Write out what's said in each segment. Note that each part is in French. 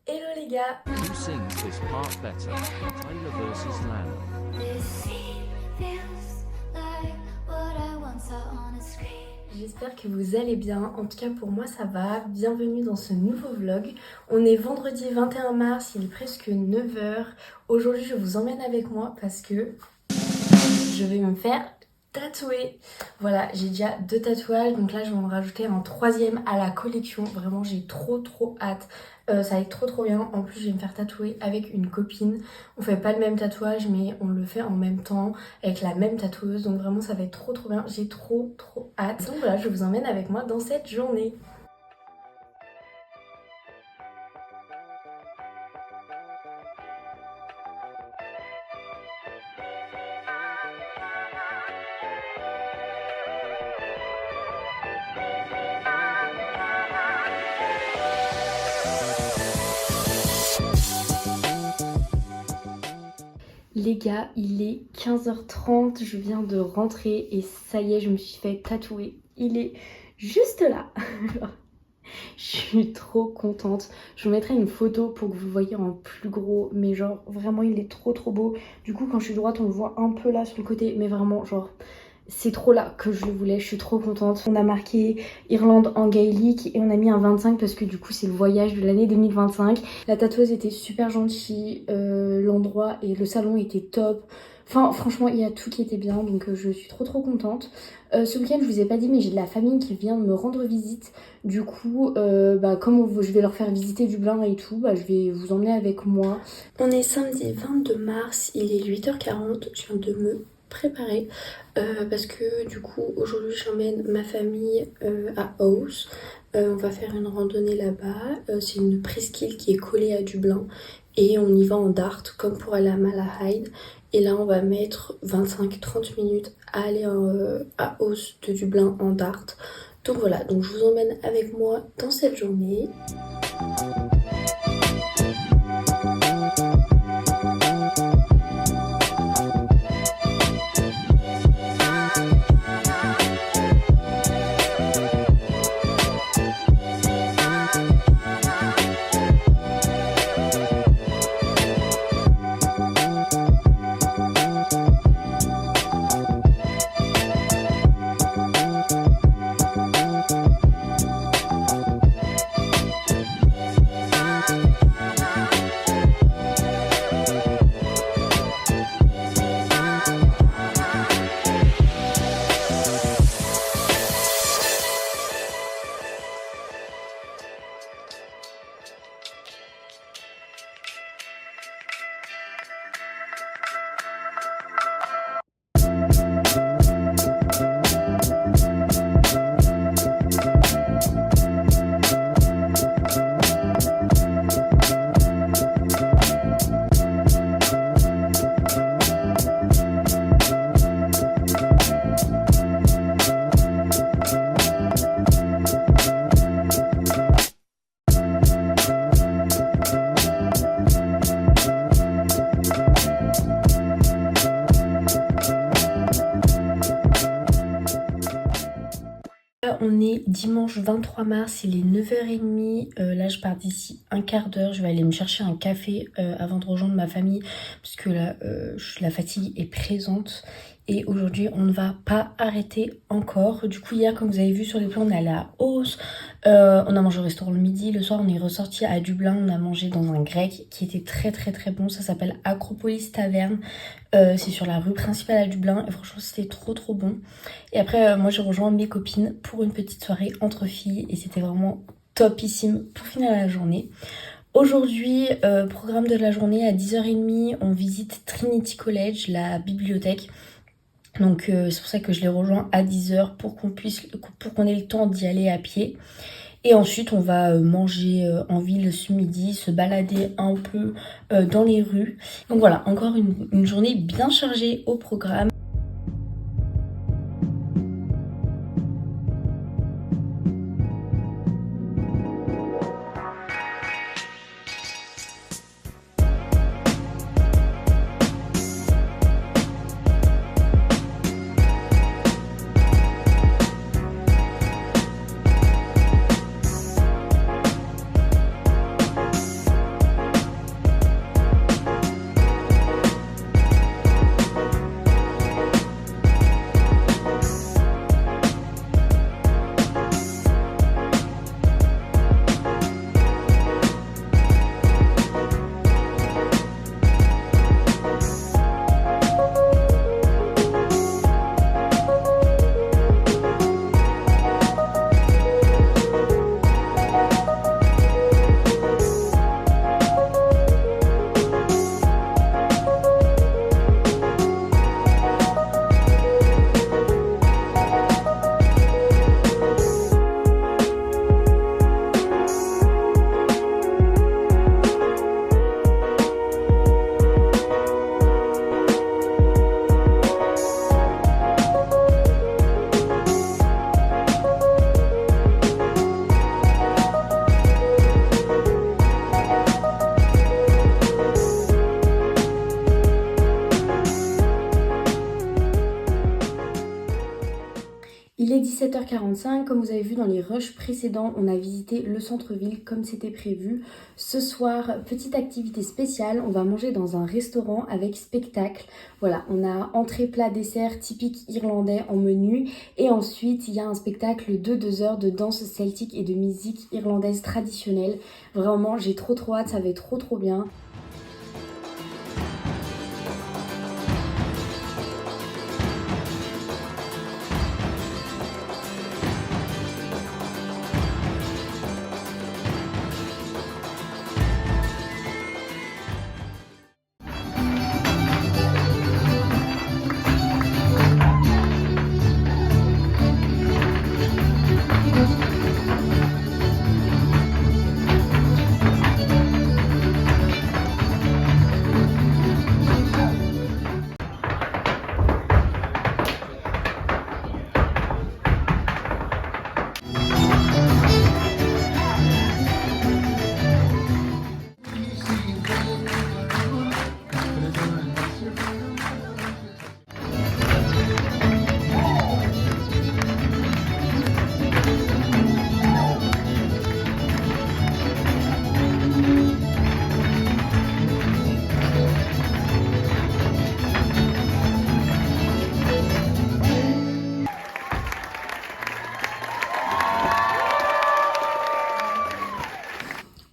Hello les gars. Who sings this part better? Tyler versus Lana. This scene feels like what I once saw on a screen. J'espère que vous allez bien, en tout cas pour moi ça va. Bienvenue dans ce nouveau vlog. On est vendredi 21 mars, il est presque 9 heures. Aujourd'hui je vous emmène avec moi parce que je vais me faire tatouer. Voilà, j'ai déjà 2 tatouages, donc là je vais en rajouter un 3e à la collection. Vraiment j'ai trop hâte. Ça va être trop bien. En plus je vais me faire tatouer avec une copine. On fait pas le même tatouage mais on le fait en même temps avec la même tatoueuse. Donc vraiment ça va être trop bien. J'ai trop hâte. Donc voilà, je vous emmène avec moi dans cette journée. Les gars, il est 15h30, je viens de rentrer et ça y est, je me suis fait tatouer. Il est juste là. Je suis trop contente. Je vous mettrai une photo pour que vous le voyez en plus gros. Mais genre, vraiment, il est trop beau. Du coup, quand je suis droite, on le voit un peu là sur le côté. Mais vraiment, genre, c'est trop là que je le voulais. Je suis trop contente. On a marqué Irlande en gaélique et on a mis un 25 parce que du coup, c'est le voyage de l'année 2025. La tatoueuse était super gentille. L'endroit et le salon était top. Enfin, franchement, il y a tout qui était bien, donc je suis trop contente. Ce week-end, je vous ai pas dit, mais j'ai de la famille qui vient de me rendre visite. Du coup, comme je vais leur faire visiter Dublin et tout, je vais vous emmener avec moi. On est samedi 22 mars, il est 8h40, je viens de me préparer parce que du coup, aujourd'hui, j'emmène ma famille à Ouse. On va faire une randonnée là-bas. C'est une presqu'île qui est collée à Dublin. Et on y va en dart, comme pour aller à Malahide. Et là, on va mettre 25-30 minutes à aller à Ouse de Dublin en dart. Donc voilà, donc je vous emmène avec moi dans cette journée. On est dimanche 23 mars, il est 9h30, là je pars d'ici un quart d'heure, je vais aller me chercher un café avant de rejoindre ma famille parce que là la fatigue est présente et aujourd'hui on ne va pas arrêter encore. Du coup hier, comme vous avez vu sur les plans, on est allé à Ouse, on a mangé au restaurant le midi, le soir on est ressorti à Dublin, on a mangé dans un grec qui était très bon, ça s'appelle Acropolis Taverne. C'est sur la rue principale à Dublin et franchement c'était trop bon. Et après moi j'ai rejoint mes copines pour une petite soirée entre filles et c'était vraiment topissime pour finir la journée. Aujourd'hui, programme de la journée à 10h30, on visite Trinity College, la bibliothèque. Donc c'est pour ça que je les rejoins à 10h pour qu'on ait le temps d'y aller à pied. Et ensuite on va manger en ville ce midi, se balader un peu dans les rues. Donc voilà, encore une journée bien chargée au programme. 17h45, comme vous avez vu dans les rushs précédents, on a visité le centre-ville comme c'était prévu. Ce soir, petite activité spéciale, on va manger dans un restaurant avec spectacle. Voilà, on a entrée, plat, dessert typique irlandais en menu. Et ensuite, il y a un spectacle de 2 heures de danse celtique et de musique irlandaise traditionnelle. Vraiment, j'ai trop hâte, ça va être trop bien.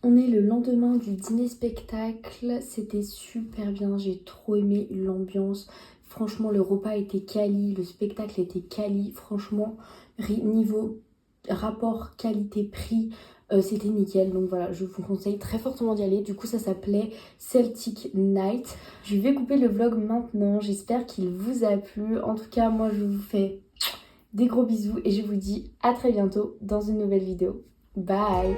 On est le lendemain du dîner spectacle, c'était super bien, j'ai trop aimé l'ambiance. Franchement, le repas était quali, le spectacle était quali. Franchement, niveau rapport qualité-prix, c'était nickel. Donc voilà, je vous conseille très fortement d'y aller. Du coup, ça s'appelait Celtic Night. Je vais couper le vlog maintenant, j'espère qu'il vous a plu. En tout cas, moi, je vous fais des gros bisous et je vous dis à très bientôt dans une nouvelle vidéo. Bye!